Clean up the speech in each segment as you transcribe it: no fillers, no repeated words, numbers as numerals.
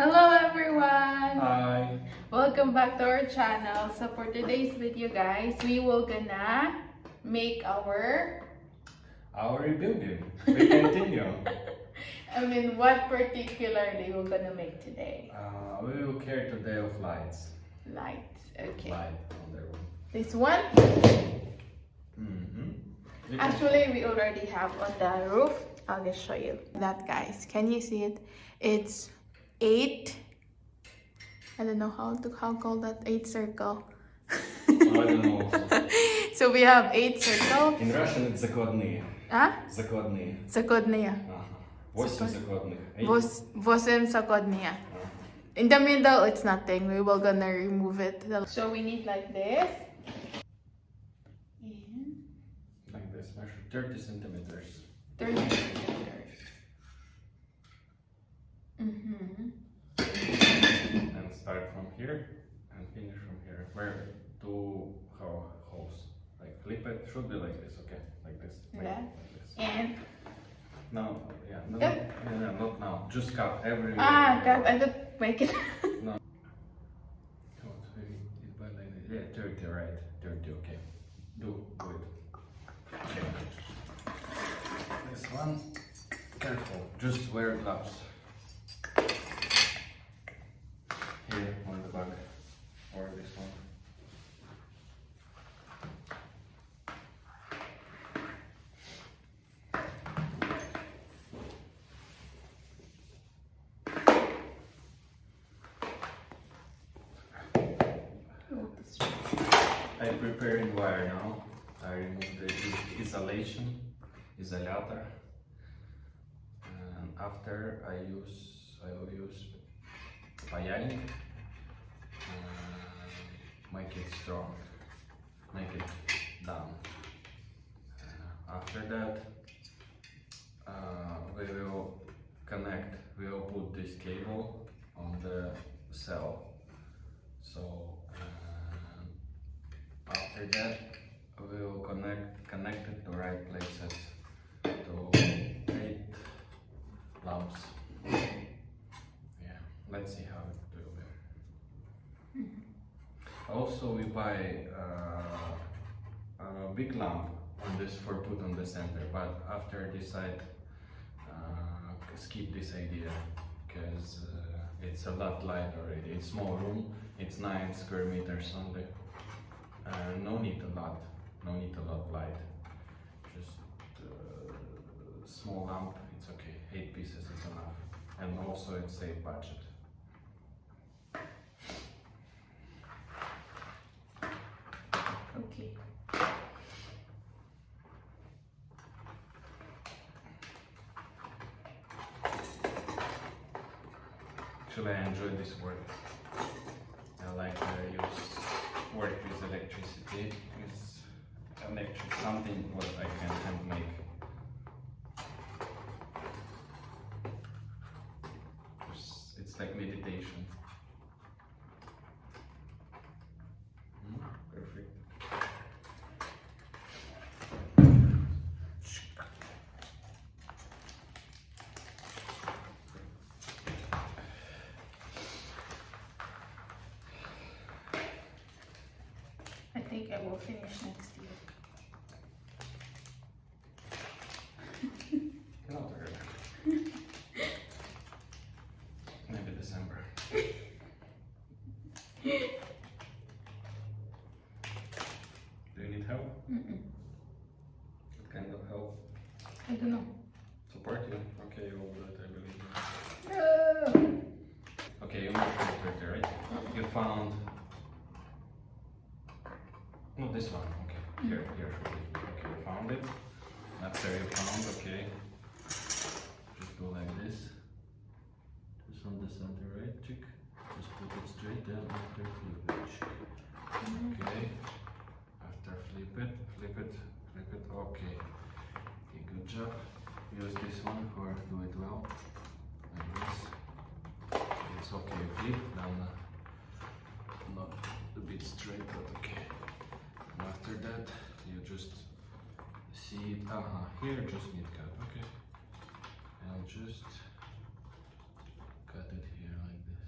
Hello everyone! Hi! Welcome back to our channel. So for today's video guys, we will gonna make our Rebuilding. We continue. what particularly we're gonna make today? We will carry today of lights. Lights, okay. Light on the room. This one? Actually, we already have on the roof. I'll just show you that guys. Can you see it? It's 8. I don't know how call that 8 circle. I don't know. So we have 8 circle. In Russian it's закладные. А? Закладные. Закладные. Ага. 8 закладных. 8 закладные. In the middle, it's nothing. We will gonna remove it. So we need like this. And Like this, measure 30 centimeters. 30 centimeters. And start from here and finish from here. Where two holes. Like flip it. Should be like this, okay? Like this. Yeah. Like this. And No, yeah, no, Cut? no, not now. Just cut every. cut. I don't make it. No. Yeah, 30, right? 30, okay. Do it. Okay. This one, careful. Just wear gloves. Here on the back, or this one. I'm preparing wire now. I remove the isolator, and after I will use payaling, make it strong, make it down. After that, we will put this cable on the cell. So after that, we will connect it to right places to 8 lamps. Yeah, let's see how it will be. Also, we buy a big lamp on this for put on the center, but after decide skip this idea because it's a lot light already. It's small room. It's 9 square meters only. No need a lot light. Just small lamp. It's okay. 8 pieces is enough, and also it's safe budget. Okay. Actually, I enjoy this work. I like to work with electricity. It's something what I can hand make. It's like meditation. Perfect. I think I will finish next year. Not really. Maybe December. Do you need help? What kind of help? I don't know. Support you? Okay, you will do it, I believe. Okay, you moved to 30, right? You found. No, this one. Okay, here should be. Okay, you found it. After you found, okay. Just go like this. Just on the center, right? Check. Just put it straight down after flip it. Check. Okay. After flip it. Okay. Okay, good job. Use this one for do it well. Like this. It's okay. Flip down. Not a bit straight, but okay. And after that, you just see it. Here just need cut. Okay. And just cut it here like this.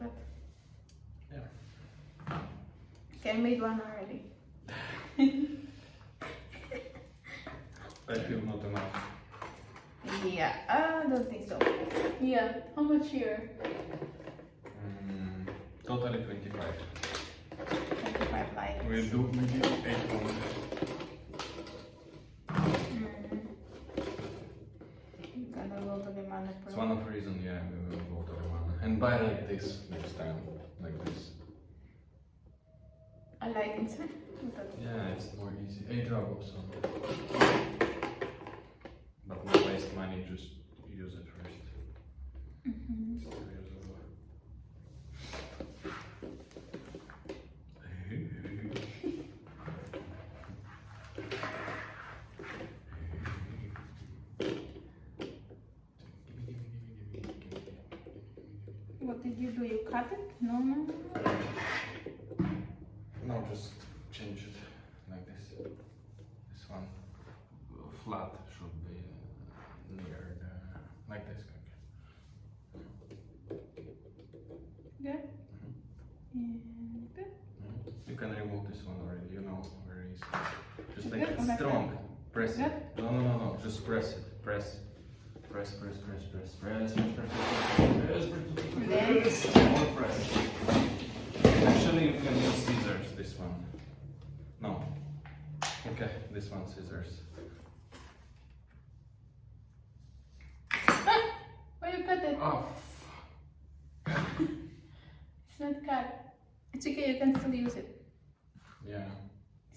that. Yeah. Okay, I made one already. I feel not enough. Yeah, I don't think so. Yeah, how much here? Totally 25. 25 lights. We do 8 more. Gonna go to the Mana It's Pro. one of the reasons, yeah, we will go to the one. And buy like this next time, like this. A light inside? Yeah, it's more easy. 8 rubles. So. But not waste money, just use it first. It's still usable. What did you do? You cut it? No, no, no. No, just change it like this. This one flat should be near the, like this. Good? And good. You can remove this one already, you know where it is. Just Good, like it come back strong. Press Good? it. No, just press it. Press. Press. More press. Actually, you can use scissors, this one. No. Okay, this one, scissors. Why you cut it? Oh, It's not cut. It's okay, you can still use it. yeah.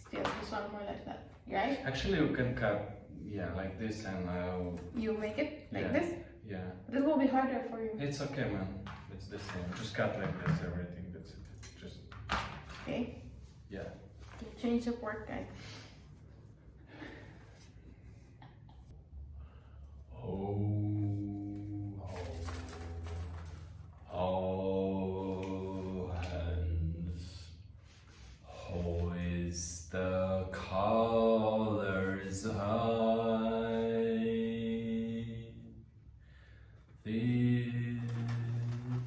Still, this one more like that. Right? Actually, you can cut, yeah, like this and I'll... You make it like Yeah. this? Yeah. This will be harder for you. It's okay, man. It's the same. Just cut like this, everything. That's it. Just, Okay? yeah. Okay, change the pork, guys. Oh, hands, hoist the colors high. The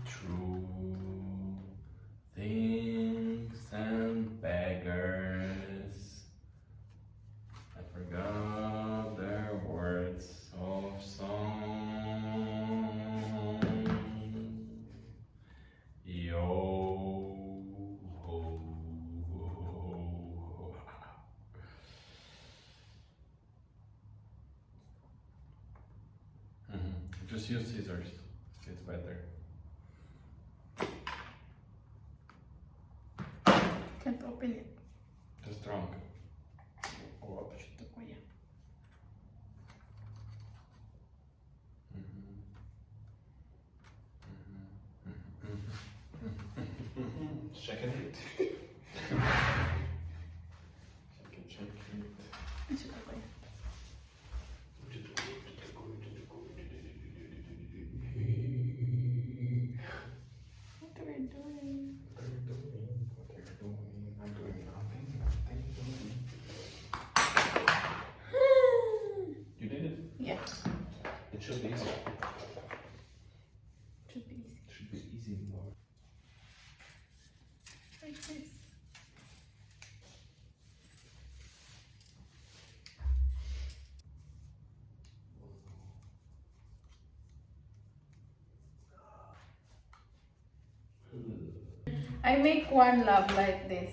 true things and beggars. I forgot their words of song. Yo ho ho. Just use scissors. It's better. Can't open it. Just strong. Что такое? Check it. Check it. Что такое? What are we doing? I'm doing nothing. You did it? Yeah, It should be easy. should be easy. It should be easy more. Like this. I make one love like this.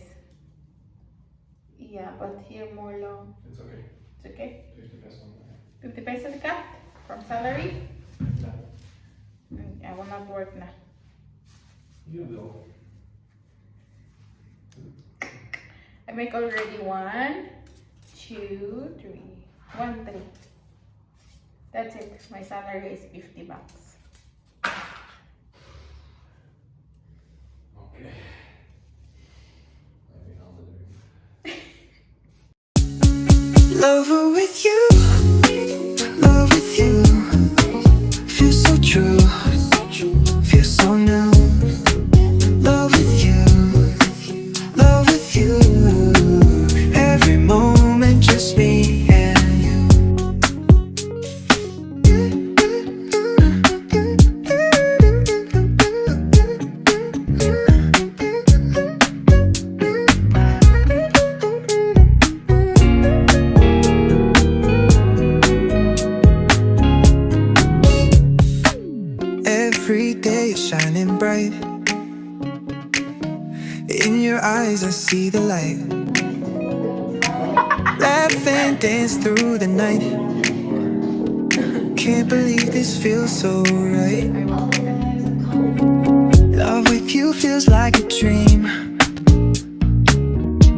Yeah, but here more long. It's okay. It's okay? 50 pesos. 50 pesos cut from salary? Yeah. I will not work now. You will. I make already 1, 2, 3. 1, 3. That's it. My salary is 50 bucks. Okay. Maybe another drink. Lover with you, love with you. Feel so true, feel so new. Love with you, love with you. Every moment just me and you. Every day you're shining bright. In your eyes I see the light. Laugh and dance through the night. Can't believe this feels so right. Love with you feels like a dream.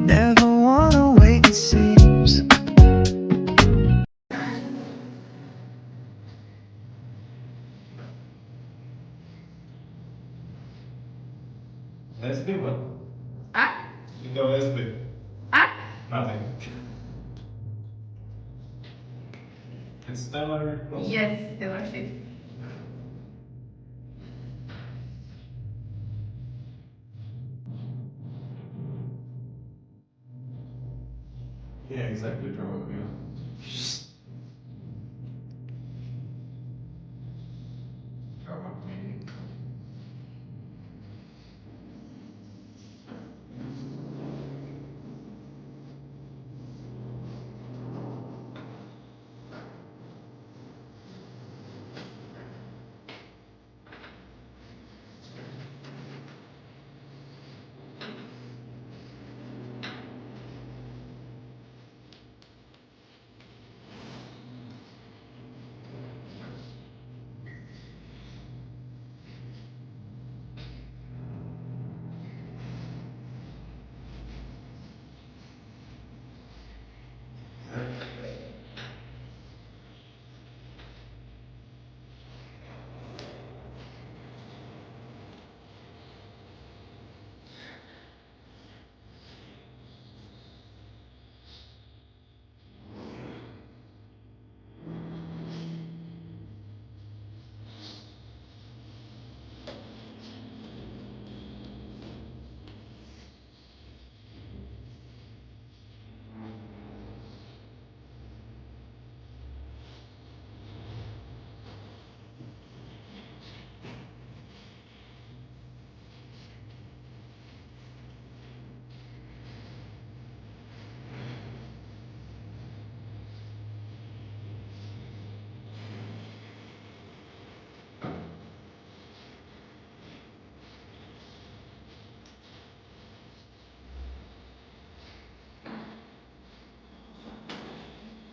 Never wanna wait, it seems. SB what? Ah? You go SB. Ah? Nothing. It's stellar. Yes, Taylor Swift. Yeah, exactly, probably. Probably.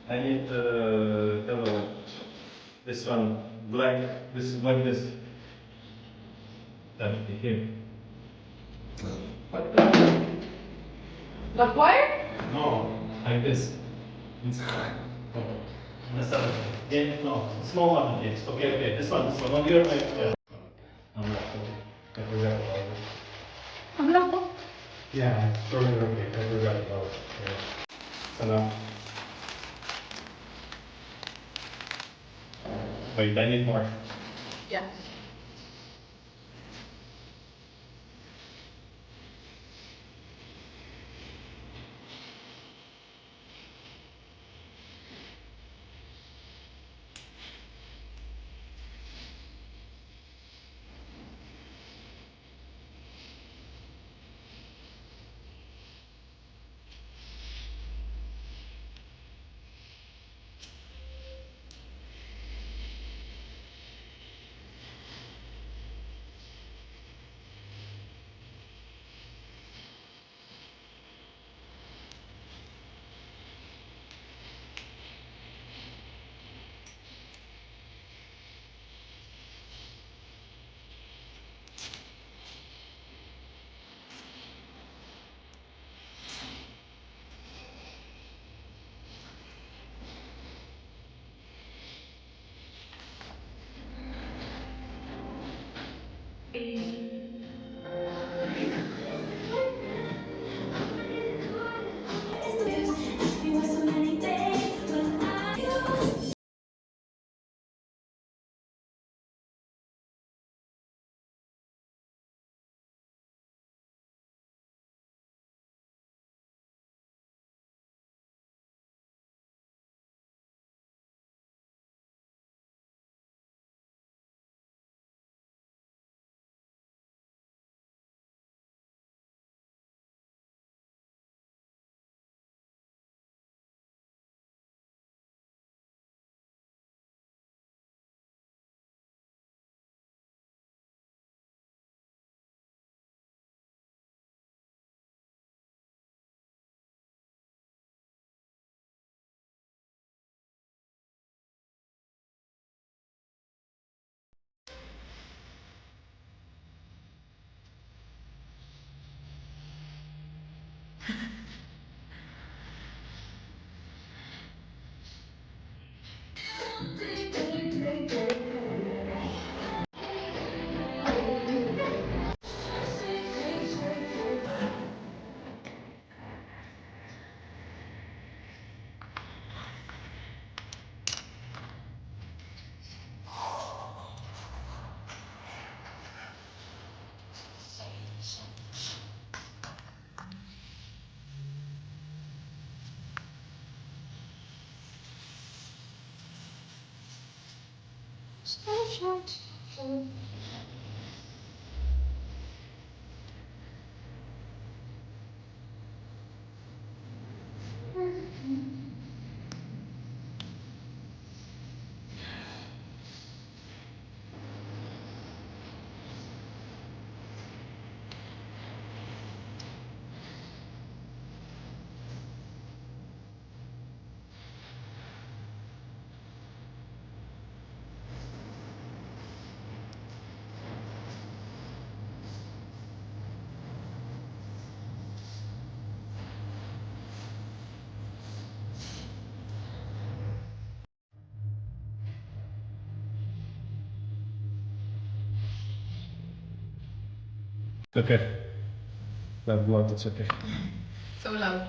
I need this one blank. This is like this. That here. What? The choir? No, like this. It's oh. That's a yeah, no, small one. Yes. Okay, okay. This one. This one. On your right. Yeah. I'm not sorry. I forgot about it. Ang lako. Yeah, it's totally okay. I forgot about it. Yeah. So now, wait, I need more. Yeah. Okay. That blood, it's okay. So loud.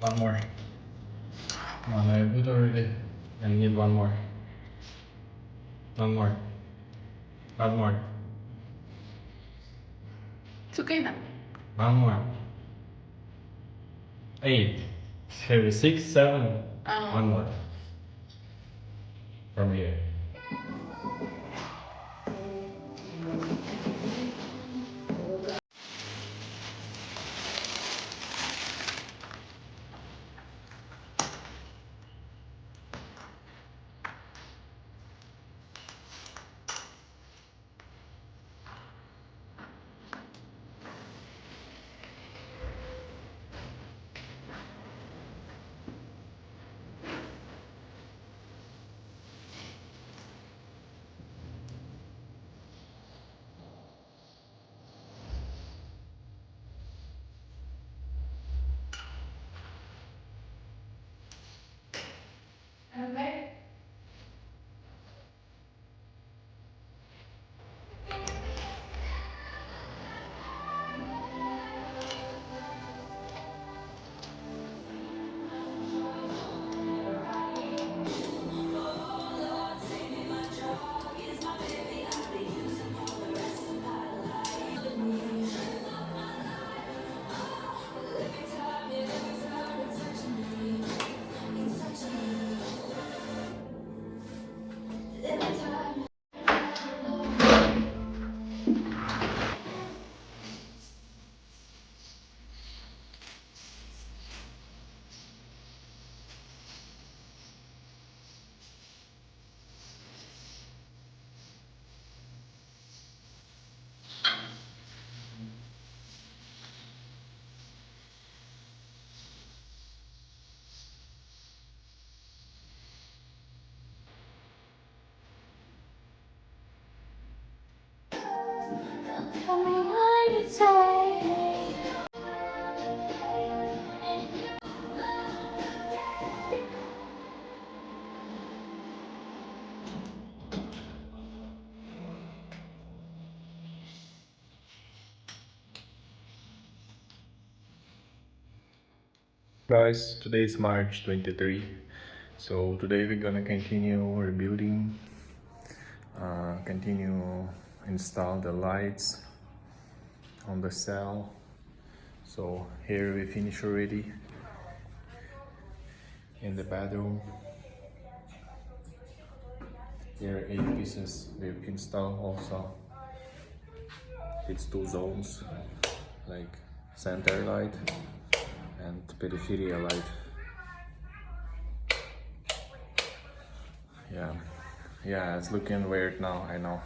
One more. One, I put already. I need one more. One more. One more. It's okay na. One more. 8. Here, 6, 7. One more. From here. Okay. Guys, today is March 23. So today we're gonna continue rebuilding, continue install the lights on the cell. So here we finish already in the bedroom. Here 8 pieces we've installed also. It's 2 zones, like center light and peripheral light. Yeah, Yeah, it's looking weird now, I know,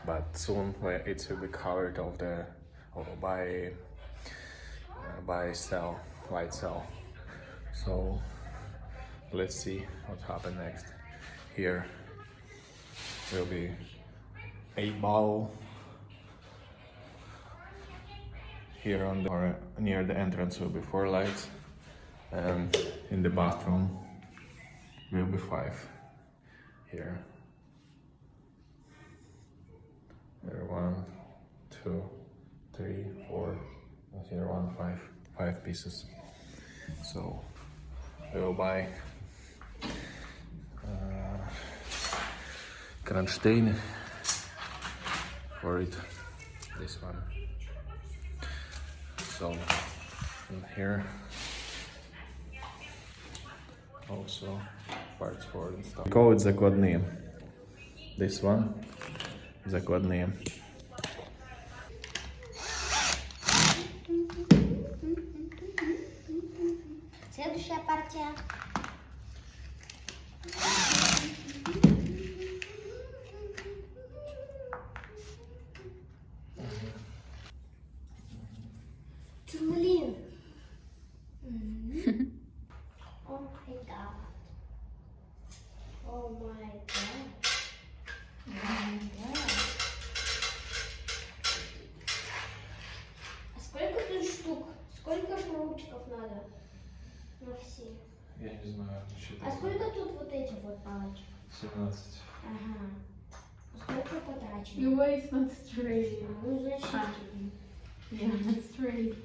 but soon it will be covered by cell, white cell. So let's see what happens next. Here will be a bottle here on the or near the entrance will be 4 lights, and in the bathroom will be 5 here. There 1, 2, 3, 4, and here 1, 5 pieces. So we will buy kronstein for it. This one. So and here also parts for it and stuff. We call it zakładnie. This one, zakładnie. Следующая партия. Блин. О май гад. О май гад. А сколько тут штук? Сколько шнурочков надо? На все. Я не знаю, А сколько тут вот этих вот палочек? 17. Ага. Сколько потрачено? Your way is not straight. Ну зачем? Yeah, not straight.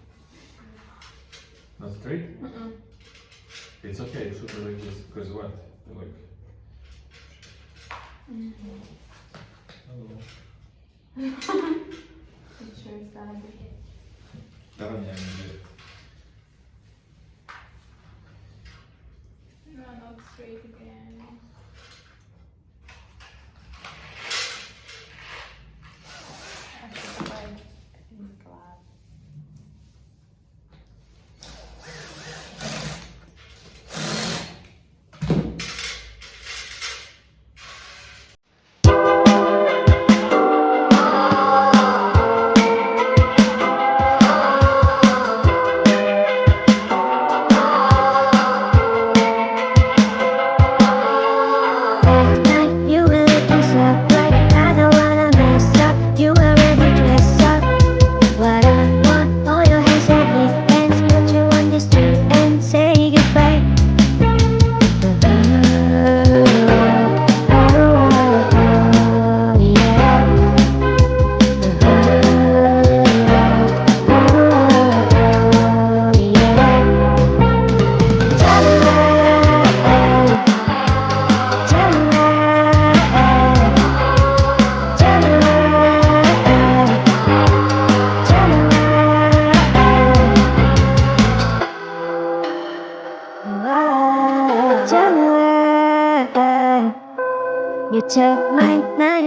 Not straight? It's okay, it should be like this, because what? Like... Hello. It sure is sad. Да, не видит. No, not straight again. I should buy in glass. You were looking so bright, I don't wanna mess up. You were ready to dress up. What I want, all your hands on me, hands put you on the street and say goodbye. You took my night